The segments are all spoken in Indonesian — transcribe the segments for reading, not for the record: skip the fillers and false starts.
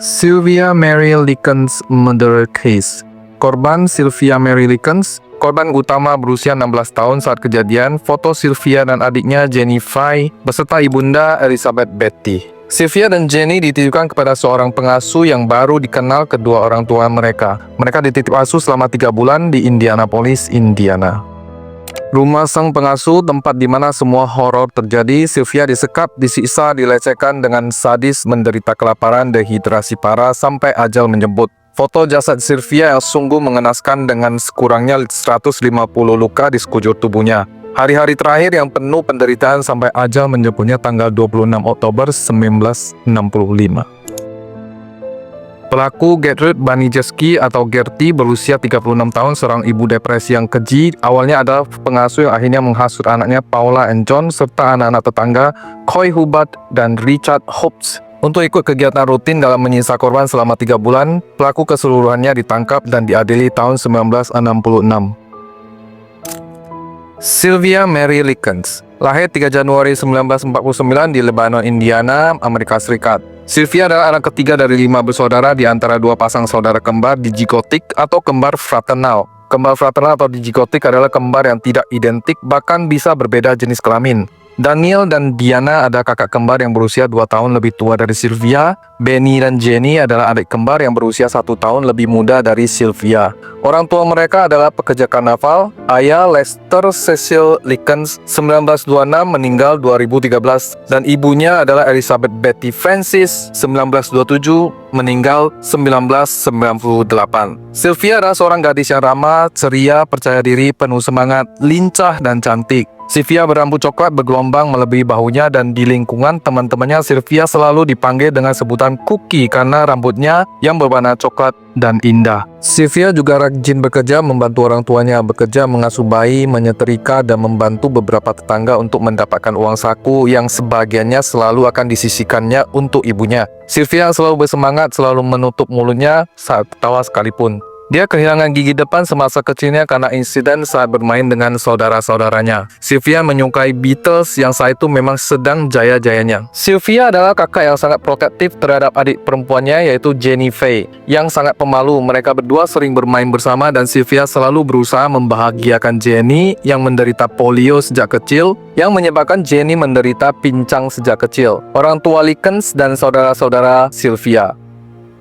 Sylvia Mary Likens Murder Case. Korban Sylvia Mary Likens, korban utama berusia 16 tahun saat kejadian. Foto Sylvia dan adiknya Jenny Fry beserta ibunda Elizabeth Betty. Sylvia dan Jenny dititipkan kepada seorang pengasuh yang baru dikenal kedua orang tua mereka. Mereka dititip asuh selama 3 bulan di Indianapolis, Indiana. Rumah sang pengasuh, tempat di mana semua horor terjadi. Sylvia disekap, disiksa, dilecehkan dengan sadis, menderita kelaparan, dehidrasi parah, sampai ajal menjemput. Foto jasad Sylvia yang sungguh mengenaskan dengan sekurangnya 150 luka di sekujur tubuhnya. Hari-hari terakhir yang penuh penderitaan sampai ajal menjemputnya tanggal 26 Oktober 1965. Pelaku Gertrude Baniszewski atau Gertie berusia 36 tahun, seorang ibu depresi yang keji. Awalnya adalah pengasuh yang akhirnya menghasut anaknya Paula and John serta anak-anak tetangga Coy Hubbard dan Richard Hobbs untuk ikut kegiatan rutin dalam menyiksa korban selama 3 bulan. Pelaku keseluruhannya ditangkap dan diadili tahun 1966. Sylvia Mary Likens lahir 3 Januari 1949 di Lebanon, Indiana, Amerika Serikat. Sylvia adalah anak ketiga dari 5 bersaudara di antara 2 pasang saudara kembar digigotik atau kembar fraternal. Kembar fraternal atau digigotik adalah kembar yang tidak identik, bahkan bisa berbeda jenis kelamin. Daniel dan Diana ada kakak kembar yang berusia 2 tahun lebih tua dari Sylvia. Benny dan Jenny adalah adik kembar yang berusia 1 tahun lebih muda dari Sylvia. Orang tua mereka adalah pekerja karnaval. Ayah Lester Cecil Likens 1926 meninggal 2013 dan ibunya adalah Elizabeth Betty Francis 1927 meninggal 1998. Sylvia adalah seorang gadis yang ramah, ceria, percaya diri, penuh semangat, lincah dan cantik. Sylvia berambut coklat bergelombang melebihi bahunya dan di lingkungan teman-temannya Sylvia selalu dipanggil dengan sebutan Cookie karena rambutnya yang berwarna coklat dan indah. Sylvia juga rajin bekerja, membantu orang tuanya bekerja, mengasuh bayi, menyetrika, dan membantu beberapa tetangga untuk mendapatkan uang saku yang sebagiannya selalu akan disisihkannya untuk ibunya. Sylvia selalu bersemangat, selalu menutup mulutnya saat tertawa sekalipun. Dia kehilangan gigi depan semasa kecilnya karena insiden saat bermain dengan saudara-saudaranya. Sylvia menyukai Beatles yang saat itu memang sedang jaya-jayanya. Sylvia adalah kakak yang sangat protektif terhadap adik perempuannya yaitu Jenny Fay yang sangat pemalu. Mereka berdua sering bermain bersama dan Sylvia selalu berusaha membahagiakan Jenny yang menderita polio sejak kecil, yang menyebabkan Jenny menderita pincang sejak kecil. Orang tua Likens dan saudara-saudara Sylvia.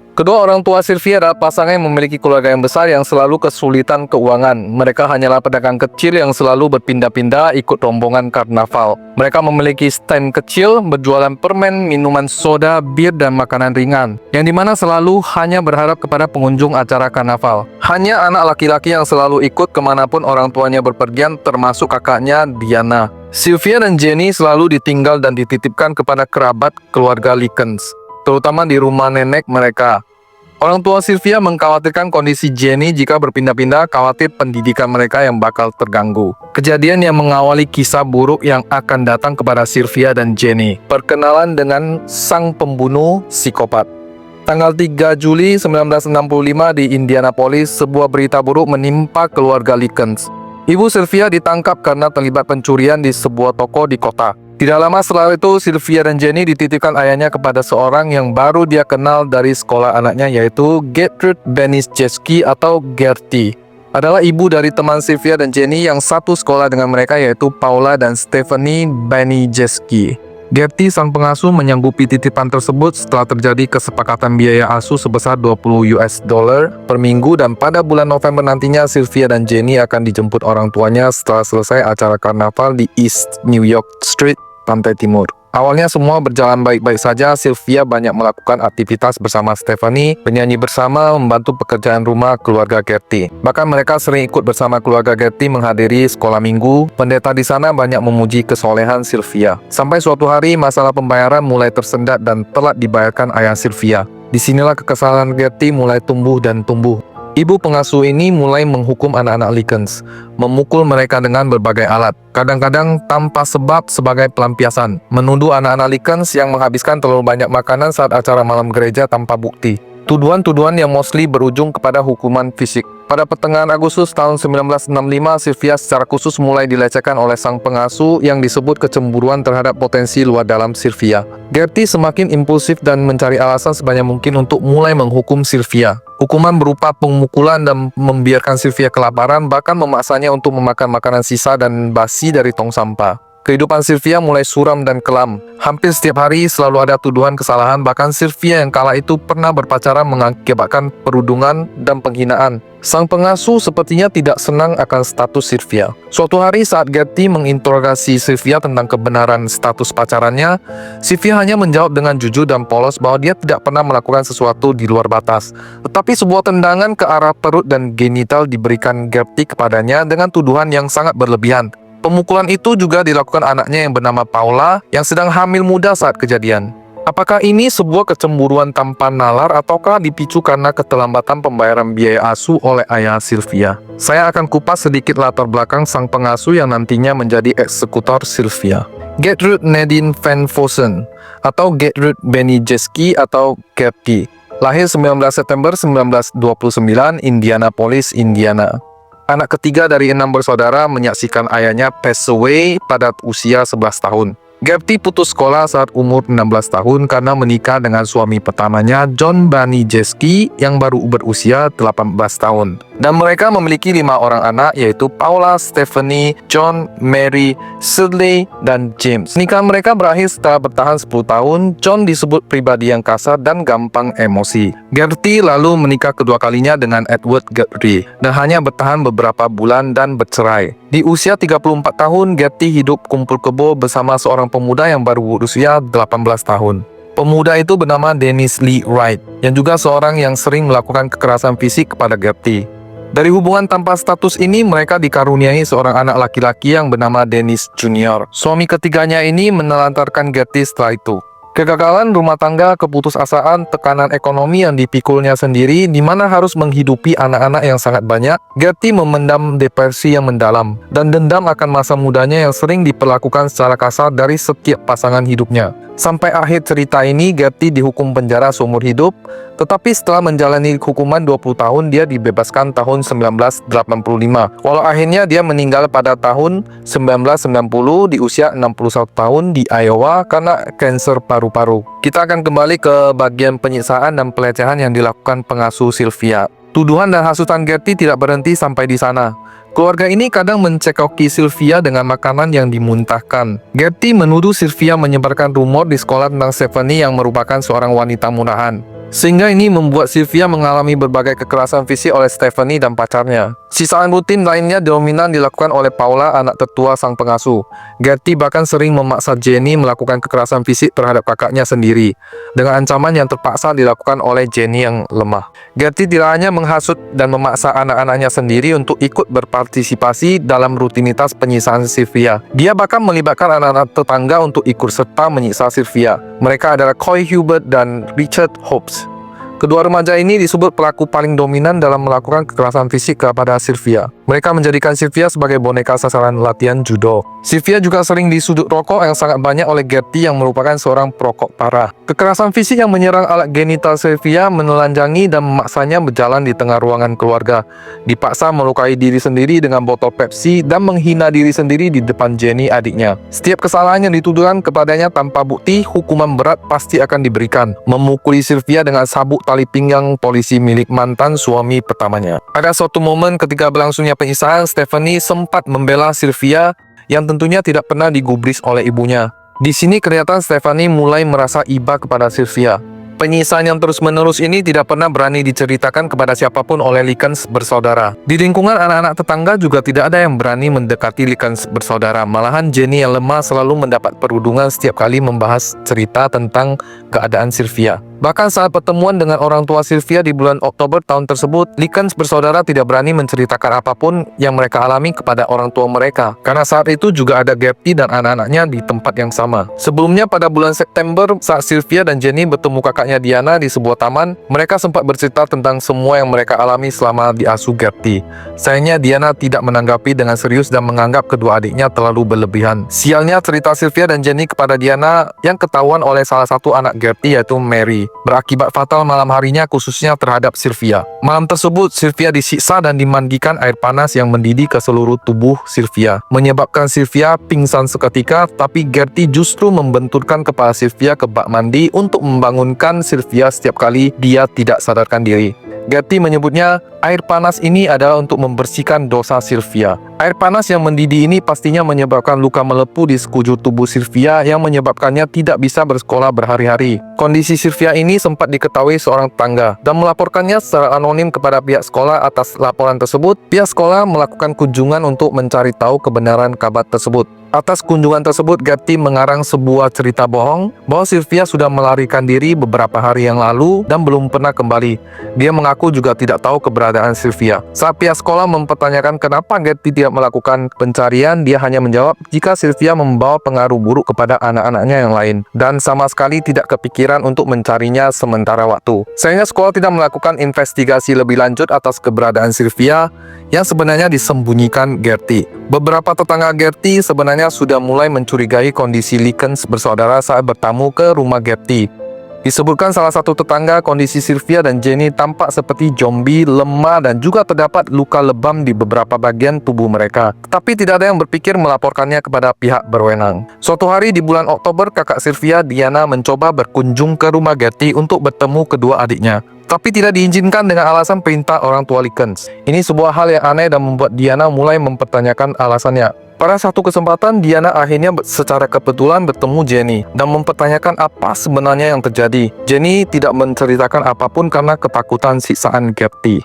Kedua orang tua Sylvia adalah pasangan yang memiliki keluarga yang besar yang selalu kesulitan keuangan. Mereka hanyalah pedagang kecil yang selalu berpindah-pindah ikut rombongan karnaval. Mereka memiliki stand kecil, berjualan permen, minuman soda, bir, dan makanan ringan, yang dimana selalu hanya berharap kepada pengunjung acara karnaval. Hanya anak laki-laki yang selalu ikut kemanapun orang tuanya berpergian, termasuk kakaknya Diana. Sylvia dan Jenny selalu ditinggal dan dititipkan kepada kerabat keluarga Likens, terutama di rumah nenek mereka. Orang tua Sylvia mengkhawatirkan kondisi Jenny jika berpindah-pindah, khawatir pendidikan mereka yang bakal terganggu. Kejadian yang mengawali kisah buruk yang akan datang kepada Sylvia dan Jenny. Perkenalan dengan sang pembunuh psikopat. Tanggal 3 Juli 1965 di Indianapolis, sebuah berita buruk menimpa keluarga Likens. Ibu Sylvia ditangkap karena terlibat pencurian di sebuah toko di kota. Tidak lama setelah itu, Sylvia dan Jenny dititipkan ayahnya kepada seorang yang baru dia kenal dari sekolah anaknya, yaitu Gertrude Baniszewski atau Gertie. Adalah ibu dari teman Sylvia dan Jenny yang satu sekolah dengan mereka, yaitu Paula dan Stephanie Baniszewski. Gertie, sang pengasuh, menyanggupi titipan tersebut setelah terjadi kesepakatan biaya asuh sebesar $20 per minggu, dan pada bulan November nantinya Sylvia dan Jenny akan dijemput orang tuanya setelah selesai acara karnaval di East New York Street, Pantai Timur. Awalnya semua berjalan baik-baik saja. Sylvia banyak melakukan aktivitas bersama Stephanie, menyanyi bersama, membantu pekerjaan rumah keluarga Gertie. Bahkan mereka sering ikut bersama keluarga Gertie menghadiri sekolah minggu. Pendeta di sana banyak memuji kesolehan Sylvia. Sampai suatu hari masalah pembayaran mulai tersendat dan telat dibayarkan ayah Sylvia. Disinilah kekesalan Gertie mulai tumbuh dan tumbuh. Ibu pengasuh ini mulai menghukum anak-anak Likens, memukul mereka dengan berbagai alat, kadang-kadang tanpa sebab sebagai pelampiasan, menuduh anak-anak Likens yang menghabiskan terlalu banyak makanan saat acara malam gereja tanpa bukti. Tuduhan-tuduhan yang mostly berujung kepada hukuman fisik. Pada pertengahan Agustus tahun 1965, Sylvia secara khusus mulai dilecehkan oleh sang pengasuh yang disebut kecemburuan terhadap potensi luar dalam Sylvia. Gertie semakin impulsif dan mencari alasan sebanyak mungkin untuk mulai menghukum Sylvia. Hukuman berupa pemukulan dan membiarkan Sylvia kelaparan, bahkan memaksanya untuk memakan makanan sisa dan basi dari tong sampah. Kehidupan Sylvia mulai suram dan kelam. Hampir setiap hari selalu ada tuduhan kesalahan, bahkan Sylvia yang kala itu pernah berpacaran mengakibatkan perundungan dan penghinaan. Sang pengasuh sepertinya tidak senang akan status Sylvia. Suatu hari saat Gertie menginterogasi Sylvia tentang kebenaran status pacarannya, Sylvia hanya menjawab dengan jujur dan polos bahwa dia tidak pernah melakukan sesuatu di luar batas. Tetapi sebuah tendangan ke arah perut dan genital diberikan Gertie kepadanya dengan tuduhan yang sangat berlebihan. Pemukulan itu juga dilakukan anaknya yang bernama Paula yang sedang hamil muda saat kejadian. Apakah ini sebuah kecemburuan tanpa nalar ataukah dipicu karena keterlambatan pembayaran biaya asuh oleh ayah Sylvia? Saya akan kupas sedikit latar belakang sang pengasuh yang nantinya menjadi eksekutor Sylvia. Gertrude Nadine Van Vossen atau Gertrude Benijeski atau Gertie, lahir 19 September 1929, Indianapolis, Indiana. Anak ketiga dari 6 bersaudara, menyaksikan ayahnya pass away pada usia 11 tahun. Gertie putus sekolah saat umur 16 tahun karena menikah dengan suami pertamanya, John Banijeski, yang baru berusia 18 tahun. Dan mereka memiliki 5 orang anak, yaitu Paula, Stephanie, John, Mary, Shirley, dan James. Nikahan mereka berakhir setelah bertahan 10 tahun. John disebut pribadi yang kasar dan gampang emosi. Gertie lalu menikah kedua kalinya dengan Edward Guthrie dan hanya bertahan beberapa bulan dan bercerai. Di usia 34 tahun, Gertie hidup kumpul kebo bersama seorang pemuda yang baru berusia 18 tahun. Pemuda itu bernama Dennis Lee Wright, yang juga seorang yang sering melakukan kekerasan fisik kepada Gertie. Dari hubungan tanpa status ini, mereka dikaruniai seorang anak laki-laki yang bernama Dennis Jr. Suami ketiganya ini menelantarkan Gertie setelah itu. Kegagalan rumah tangga, keputusasaan, tekanan ekonomi yang dipikulnya sendiri, di mana harus menghidupi anak-anak yang sangat banyak, Gertie memendam depresi yang mendalam dan dendam akan masa mudanya yang sering diperlakukan secara kasar dari setiap pasangan hidupnya. Sampai akhir cerita ini, Gertie dihukum penjara seumur hidup, tetapi setelah menjalani hukuman 20 tahun, dia dibebaskan tahun 1985. Walau akhirnya dia meninggal pada tahun 1990 di usia 61 tahun di Iowa karena kanker paru-paru. Kita akan kembali ke bagian penyiksaan dan pelecehan yang dilakukan pengasuh Sylvia. Tuduhan dan hasutan Gertie tidak berhenti sampai di sana. Keluarga ini kadang mencekoki Sylvia dengan makanan yang dimuntahkan. Gertie menuduh Sylvia menyebarkan rumor di sekolah tentang Stephanie yang merupakan seorang wanita murahan. Sehingga ini membuat Sylvia mengalami berbagai kekerasan fisik oleh Stephanie dan pacarnya. Sisaan rutin lainnya dominan dilakukan oleh Paula, anak tertua sang pengasuh. Gertie bahkan sering memaksa Jenny melakukan kekerasan fisik terhadap kakaknya sendiri, dengan ancaman yang terpaksa dilakukan oleh Jenny yang lemah. Gertie tidak hanya menghasut dan memaksa anak-anaknya sendiri untuk ikut berpartisipasi dalam rutinitas penyisaan Sylvia. Dia bahkan melibatkan anak-anak tetangga untuk ikut serta menyiksa Sylvia. Mereka adalah Coy Hubert dan Richard Hobbs. Kedua remaja ini disebut pelaku paling dominan dalam melakukan kekerasan fisik kepada Sylvia. Mereka menjadikan Sylvia sebagai boneka sasaran latihan judo. Sylvia juga sering disudut rokok yang sangat banyak oleh Gertie yang merupakan seorang perokok parah. Kekerasan fisik yang menyerang alat genital Sylvia menelanjangi dan memaksanya berjalan di tengah ruangan keluarga. Dipaksa melukai diri sendiri dengan botol Pepsi dan menghina diri sendiri di depan Jenny, adiknya. Setiap kesalahan yang dituduhkan kepadanya tanpa bukti, hukuman berat pasti akan diberikan. Memukuli Sylvia dengan sabuk tali pinggang polisi milik mantan suami pertamanya. Pada suatu momen ketika berlangsungnya penyiksaan, Stephanie sempat membela Sylvia yang tentunya tidak pernah digubris oleh ibunya. Di sini kelihatan Stephanie mulai merasa iba kepada Sylvia. Penyiksaan yang terus-menerus ini tidak pernah berani diceritakan kepada siapapun oleh Likens bersaudara. Di lingkungan anak-anak tetangga juga tidak ada yang berani mendekati Likens bersaudara. Malahan Jenny yang lemah selalu mendapat perundungan setiap kali membahas cerita tentang keadaan Sylvia. Bahkan saat pertemuan dengan orang tua Sylvia di bulan Oktober tahun tersebut, Likens bersaudara tidak berani menceritakan apapun yang mereka alami kepada orang tua mereka, karena saat itu juga ada Gertie dan anak-anaknya di tempat yang sama. Sebelumnya pada bulan September, saat Sylvia dan Jenny bertemu kakaknya Diana di sebuah taman, mereka sempat bercerita tentang semua yang mereka alami selama diasuh Gertie. Sayangnya Diana tidak menanggapi dengan serius dan menganggap kedua adiknya terlalu berlebihan. Sialnya cerita Sylvia dan Jenny kepada Diana yang ketahuan oleh salah satu anak Gertie, yaitu Mary. berakibat fatal malam harinya, khususnya terhadap Sylvia. Malam tersebut, Sylvia disiksa dan dimandikan air panas yang mendidih ke seluruh tubuh Sylvia, menyebabkan Sylvia pingsan seketika, tapi Gertie justru membenturkan kepala Sylvia ke bak mandi untuk membangunkan Sylvia setiap kali dia tidak sadarkan diri. Gertie menyebutnya air panas ini adalah untuk membersihkan dosa Sylvia. Air panas yang mendidih ini pastinya menyebabkan luka melepuh di sekujur tubuh Sylvia yang menyebabkannya tidak bisa bersekolah berhari-hari. Kondisi Sylvia ini sempat diketahui seorang tetangga dan melaporkannya secara anonim kepada pihak sekolah. Atas laporan tersebut, pihak sekolah melakukan kunjungan untuk mencari tahu kebenaran kabar tersebut. Atas kunjungan tersebut, Gertie mengarang sebuah cerita bohong bahwa Sylvia sudah melarikan diri beberapa hari yang lalu dan belum pernah kembali. Dia mengaku juga tidak tahu keberadaan Sylvia. Saat pihak sekolah mempertanyakan kenapa Gertie tidak melakukan pencarian, dia hanya menjawab jika Sylvia membawa pengaruh buruk kepada anak-anaknya yang lain dan sama sekali tidak kepikiran untuk mencarinya sementara waktu. Sehingga sekolah tidak melakukan investigasi lebih lanjut atas keberadaan Sylvia yang sebenarnya disembunyikan Gertie. Beberapa tetangga Gertie sebenarnya sudah mulai mencurigai kondisi Likens bersaudara saat bertamu ke rumah Gertie. Disebutkan salah satu tetangga, kondisi Sylvia dan Jenny tampak seperti zombie, lemah dan juga terdapat luka lebam di beberapa bagian tubuh mereka. Tapi tidak ada yang berpikir melaporkannya kepada pihak berwenang. Suatu hari di bulan Oktober, kakak Sylvia, Diana, mencoba berkunjung ke rumah Gertie untuk bertemu kedua adiknya. Tapi tidak diizinkan dengan alasan perintah orang tua Likens. Ini sebuah hal yang aneh dan membuat Diana mulai mempertanyakan alasannya. Pada satu kesempatan, Diana akhirnya secara kebetulan bertemu Jenny dan mempertanyakan apa sebenarnya yang terjadi. Jenny tidak menceritakan apapun karena ketakutan siksaan Gertie.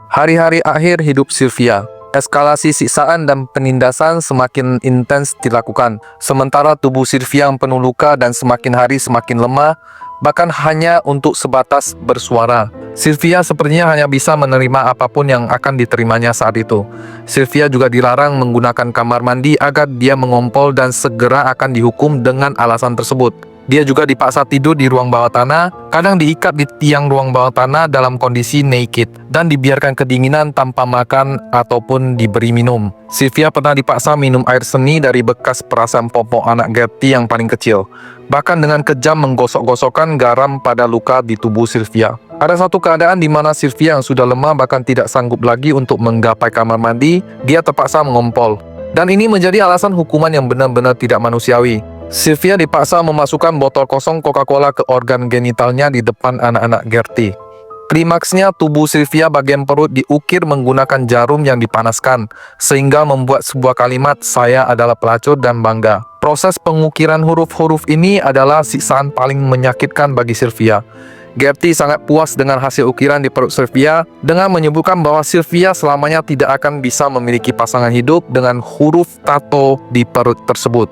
Hari-hari akhir hidup Sylvia. Eskalasi siksaan dan penindasan semakin intens dilakukan. Sementara tubuh Sylvia yang penuh luka dan semakin hari semakin lemah, bahkan hanya untuk sebatas bersuara. Sylvia sepertinya hanya bisa menerima apapun yang akan diterimanya saat itu. Sylvia juga dilarang menggunakan kamar mandi agar dia mengompol dan segera akan dihukum dengan alasan tersebut. Dia juga dipaksa tidur di ruang bawah tanah, kadang diikat di tiang ruang bawah tanah dalam kondisi naked, dan dibiarkan kedinginan tanpa makan ataupun diberi minum. Sylvia pernah dipaksa minum air seni dari bekas perasan popok anak Gertie yang paling kecil, bahkan dengan kejam menggosok-gosokkan garam pada luka di tubuh Sylvia. Ada satu keadaan di mana Sylvia yang sudah lemah bahkan tidak sanggup lagi untuk menggapai kamar mandi, dia terpaksa mengompol. Dan ini menjadi alasan hukuman yang benar-benar tidak manusiawi. Sylvia dipaksa memasukkan botol kosong Coca-Cola ke organ genitalnya di depan anak-anak Gertie. Klimaksnya, tubuh Sylvia bagian perut diukir menggunakan jarum yang dipanaskan, sehingga membuat sebuah kalimat, "Saya adalah pelacur dan bangga." Proses pengukiran huruf-huruf ini adalah siksaan paling menyakitkan bagi Sylvia. Gertie sangat puas dengan hasil ukiran di perut Sylvia dengan menyebutkan bahwa Sylvia selamanya tidak akan bisa memiliki pasangan hidup dengan huruf tato di perut tersebut.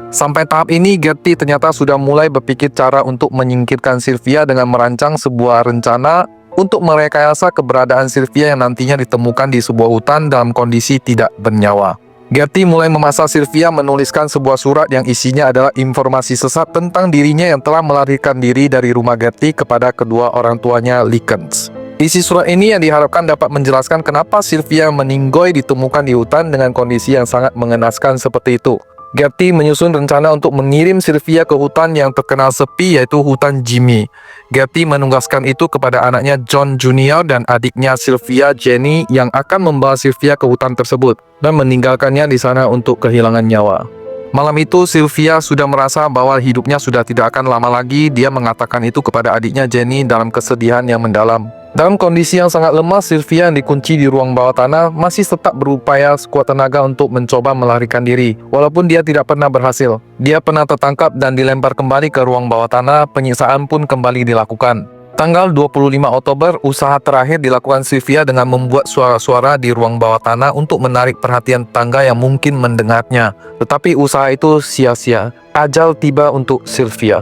Sampai tahap ini, Gertie ternyata sudah mulai berpikir cara untuk menyingkirkan Sylvia dengan merancang sebuah rencana untuk merekayasa keberadaan Sylvia yang nantinya ditemukan di sebuah hutan dalam kondisi tidak bernyawa. Gertie mulai memaksa Sylvia menuliskan sebuah surat yang isinya adalah informasi sesat tentang dirinya yang telah melarikan diri dari rumah Gertie kepada kedua orang tuanya Likens. Isi surat ini yang diharapkan dapat menjelaskan kenapa Sylvia meninggoy ditemukan di hutan dengan kondisi yang sangat mengenaskan seperti itu. Gertie menyusun rencana untuk mengirim Sylvia ke hutan yang terkenal sepi, yaitu hutan Jimmy. Gertie menugaskan itu kepada anaknya John Jr. dan adiknya Sylvia, Jenny, yang akan membawa Sylvia ke hutan tersebut dan meninggalkannya di sana untuk kehilangan nyawa. Malam itu, Sylvia sudah merasa bahwa hidupnya sudah tidak akan lama lagi. Dia mengatakan itu kepada adiknya Jenny dalam kesedihan yang mendalam. Dalam kondisi yang sangat lemah, Sylvia yang dikunci di ruang bawah tanah masih tetap berupaya sekuat tenaga untuk mencoba melarikan diri. Walaupun dia tidak pernah berhasil, dia pernah tertangkap dan dilempar kembali ke ruang bawah tanah. Penyiksaan pun kembali dilakukan. Tanggal 25 Oktober, usaha terakhir dilakukan Sylvia dengan membuat suara-suara di ruang bawah tanah untuk menarik perhatian tetangga yang mungkin mendengarnya. Tetapi usaha itu sia-sia. Ajal tiba untuk Sylvia.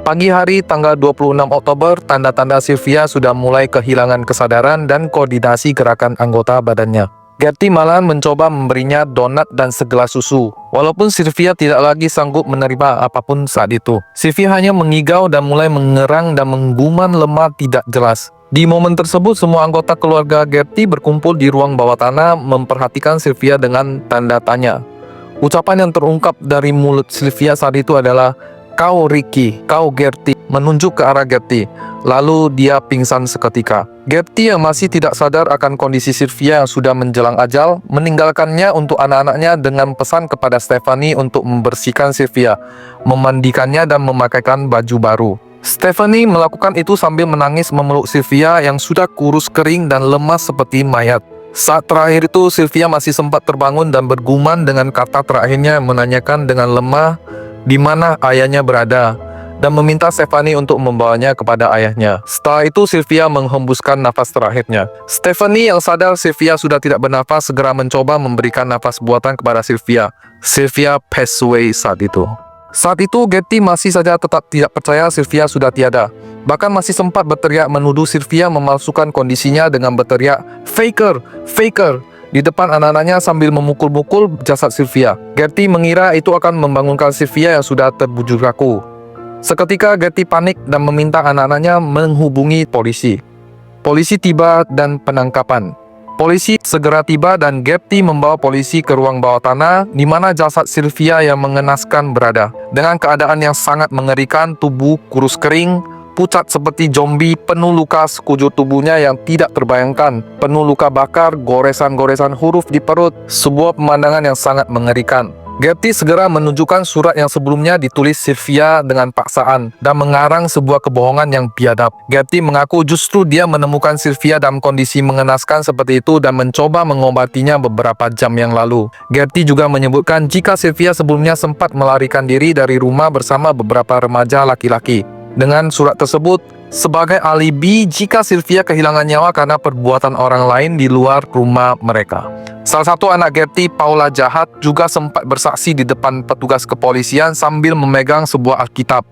Pagi hari tanggal 26 Oktober, tanda-tanda Sylvia sudah mulai kehilangan kesadaran dan koordinasi gerakan anggota badannya. Gertie malahan mencoba memberinya donat dan segelas susu. Walaupun Sylvia tidak lagi sanggup menerima apapun saat itu. Sylvia hanya mengigau dan mulai mengerang dan menggumam lemah tidak jelas. Di momen tersebut, semua anggota keluarga Gertie berkumpul di ruang bawah tanah memperhatikan Sylvia dengan tanda tanya. Ucapan yang terungkap dari mulut Sylvia saat itu adalah, "Kau Ricky, kau Gertie." menunjuk ke arah Gertie. Lalu dia pingsan seketika. Gertie yang masih tidak sadar akan kondisi Sylvia yang sudah menjelang ajal, meninggalkannya untuk anak-anaknya dengan pesan kepada Stephanie untuk membersihkan Sylvia, memandikannya dan memakaikan baju baru. Stephanie melakukan itu sambil menangis memeluk Sylvia yang sudah kurus kering dan lemas seperti mayat. Saat terakhir itu, Sylvia masih sempat terbangun dan bergumam dengan kata terakhirnya, menanyakan dengan lemah di mana ayahnya berada dan meminta Stephanie untuk membawanya kepada ayahnya. Setelah itu, Sylvia menghembuskan nafas terakhirnya. Stephanie yang sadar Sylvia sudah tidak bernafas segera mencoba memberikan nafas buatan kepada Sylvia. Sylvia passed away saat itu. Saat itu, Gertie masih saja tetap tidak percaya Sylvia sudah tiada. Bahkan masih sempat berteriak menuduh Sylvia memalsukan kondisinya dengan berteriak, "Faker! Faker!" di depan anak-anaknya sambil memukul-mukul jasad Sylvia. Gertie mengira itu akan membangunkan Sylvia yang sudah terbujur kaku. Seketika Gertie panik dan meminta anak-anaknya menghubungi polisi. Polisi tiba dan penangkapan. Polisi segera tiba dan Gertie membawa polisi ke ruang bawah tanah di mana jasad Sylvia yang mengenaskan berada. Dengan keadaan yang sangat mengerikan, tubuh kurus kering, pucat seperti zombie, penuh luka sekujur tubuhnya yang tidak terbayangkan, penuh luka bakar, goresan-goresan huruf di perut, sebuah pemandangan yang sangat mengerikan. Gertie segera menunjukkan surat yang sebelumnya ditulis Sylvia dengan paksaan dan mengarang sebuah kebohongan yang biadab. Gertie mengaku justru dia menemukan Sylvia dalam kondisi mengenaskan seperti itu dan mencoba mengobatinya beberapa jam yang lalu. Gertie juga menyebutkan jika Sylvia sebelumnya sempat melarikan diri dari rumah bersama beberapa remaja laki-laki. Dengan surat tersebut sebagai alibi jika Sylvia kehilangan nyawa karena perbuatan orang lain di luar rumah mereka. Salah satu anak Gertie, Paula Jahat, juga sempat bersaksi di depan petugas kepolisian sambil memegang sebuah Alkitab.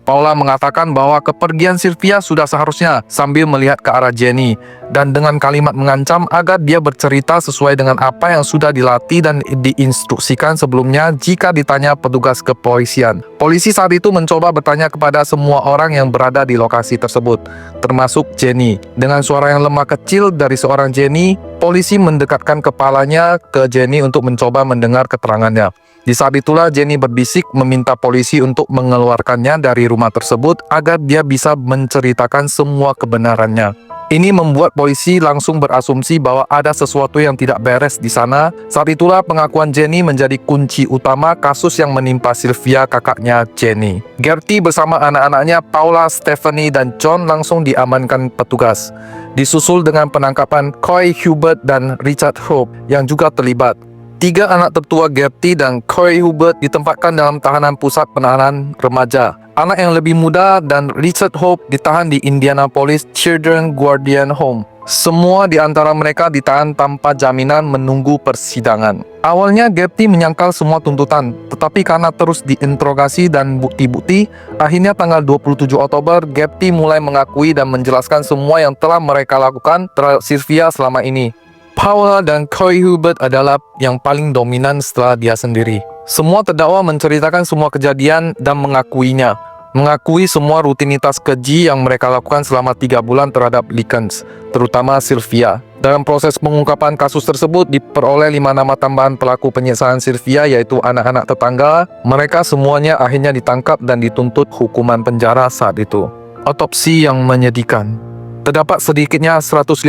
Paula mengatakan bahwa kepergian Sylvia sudah seharusnya sambil melihat ke arah Jenny dan dengan kalimat mengancam agar dia bercerita sesuai dengan apa yang sudah dilatih dan diinstruksikan sebelumnya jika ditanya petugas kepolisian. Polisi saat itu mencoba bertanya kepada semua orang yang berada di lokasi tersebut, termasuk Jenny. Dengan suara yang lemah kecil dari seorang Jenny, polisi mendekatkan kepalanya ke Jenny untuk mencoba mendengar keterangannya. Di saat itulah Jenny berbisik meminta polisi untuk mengeluarkannya dari rumah tersebut agar dia bisa menceritakan semua kebenarannya. Ini membuat polisi langsung berasumsi bahwa ada sesuatu yang tidak beres di sana. Saat itulah pengakuan Jenny menjadi kunci utama kasus yang menimpa Sylvia, kakaknya Jenny. Gertie bersama anak-anaknya Paula, Stephanie, dan John langsung diamankan petugas. Disusul dengan penangkapan Coy Hubert dan Richard Hope yang juga terlibat. 3 anak tertua Gertie dan Coy Hubert ditempatkan dalam tahanan pusat penahanan remaja. Anak yang lebih muda dan Richard Hope ditahan di Indianapolis Children Guardian Home. Semua di antara mereka ditahan tanpa jaminan menunggu persidangan. Awalnya Gertie menyangkal semua tuntutan, tetapi karena terus diinterogasi dan bukti-bukti, akhirnya tanggal 27 Oktober, Gertie mulai mengakui dan menjelaskan semua yang telah mereka lakukan terhadap Sylvia selama ini. Paula dan Coy Hubert adalah yang paling dominan setelah dia sendiri. Semua terdakwa menceritakan semua kejadian dan mengakuinya. Mengakui semua rutinitas keji yang mereka lakukan selama 3 bulan terhadap Likens, terutama Sylvia. Dalam proses pengungkapan kasus tersebut diperoleh 5 nama tambahan pelaku penyiksaan Sylvia, yaitu anak-anak tetangga. Mereka semuanya akhirnya ditangkap dan dituntut hukuman penjara saat itu. Otopsi yang menyedihkan. Terdapat sedikitnya 150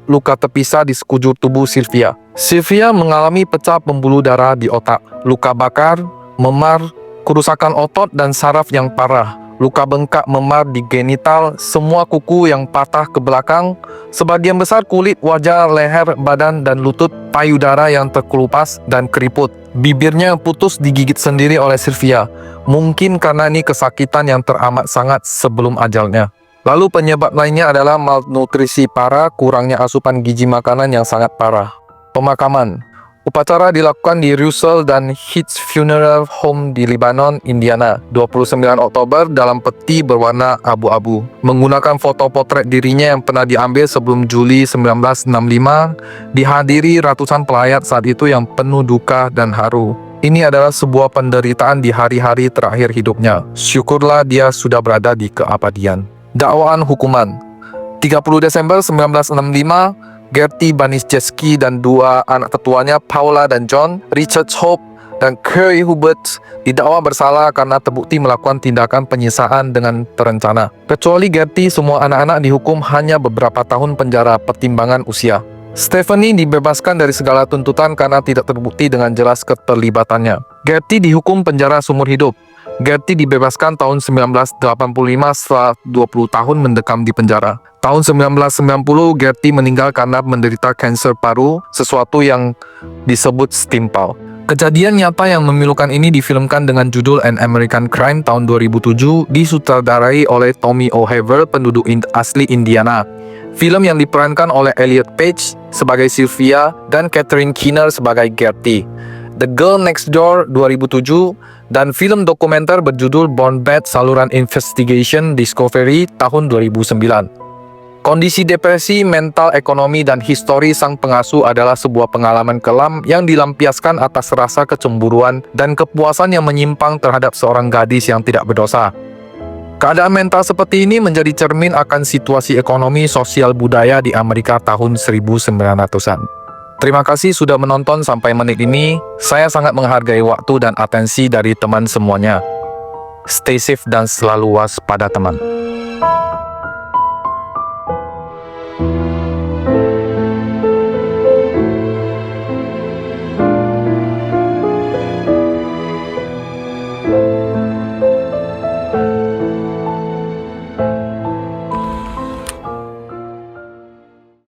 luka terpisah di sekujur tubuh Sylvia. Sylvia mengalami pecah pembuluh darah di otak, luka bakar, memar, kerusakan otot dan saraf yang parah, luka bengkak memar di genital, semua kuku yang patah ke belakang, sebagian besar kulit wajah, leher, badan, dan lutut, payudara yang terkelupas dan keriput. Bibirnya yang putus digigit sendiri oleh Sylvia, mungkin karena ini kesakitan yang teramat sangat sebelum ajalnya. Lalu penyebab lainnya adalah malnutrisi parah, kurangnya asupan gizi makanan yang sangat parah. Pemakaman. Upacara dilakukan di Russell dan Hitz Funeral Home di Lebanon, Indiana, 29 Oktober dalam peti berwarna abu-abu. Menggunakan foto potret dirinya yang pernah diambil sebelum Juli 1965, dihadiri ratusan pelayat saat itu yang penuh duka dan haru. Ini adalah sebuah penderitaan di hari-hari terakhir hidupnya. Syukurlah dia sudah berada di keabadian. Dakwaan hukuman. 30 Desember 1965, Gertie Baniszewski dan 2 anak tetuanya Paula dan John, Richard Hope, dan Kerry Hubert didakwa bersalah karena terbukti melakukan tindakan penyiksaan dengan terencana. Kecuali Gertie, semua anak-anak dihukum hanya beberapa tahun penjara pertimbangan usia. Stephanie dibebaskan dari segala tuntutan karena tidak terbukti dengan jelas keterlibatannya. Gertie dihukum penjara seumur hidup. Gertie dibebaskan tahun 1985 setelah 20 tahun mendekam di penjara. Tahun 1990, Gertie meninggal karena menderita kanker paru, sesuatu yang disebut setimpal. Kejadian nyata yang memilukan ini difilmkan dengan judul An American Crime tahun 2007, disutradarai oleh Tommy O'Haver, penduduk asli Indiana. Film yang diperankan oleh Elliot Page sebagai Sylvia dan Catherine Keener sebagai Gertie. The Girl Next Door 2007, dan film dokumenter berjudul Born Bad Saluran Investigation Discovery tahun 2009. Kondisi depresi, mental, ekonomi, dan histori sang pengasuh adalah sebuah pengalaman kelam yang dilampiaskan atas rasa kecemburuan dan kepuasan yang menyimpang terhadap seorang gadis yang tidak berdosa. Keadaan mental seperti ini menjadi cermin akan situasi ekonomi sosial budaya di Amerika tahun 1900-an. Terima kasih sudah menonton sampai menit ini. Saya sangat menghargai waktu dan atensi dari teman semuanya. Stay safe dan selalu waspada teman.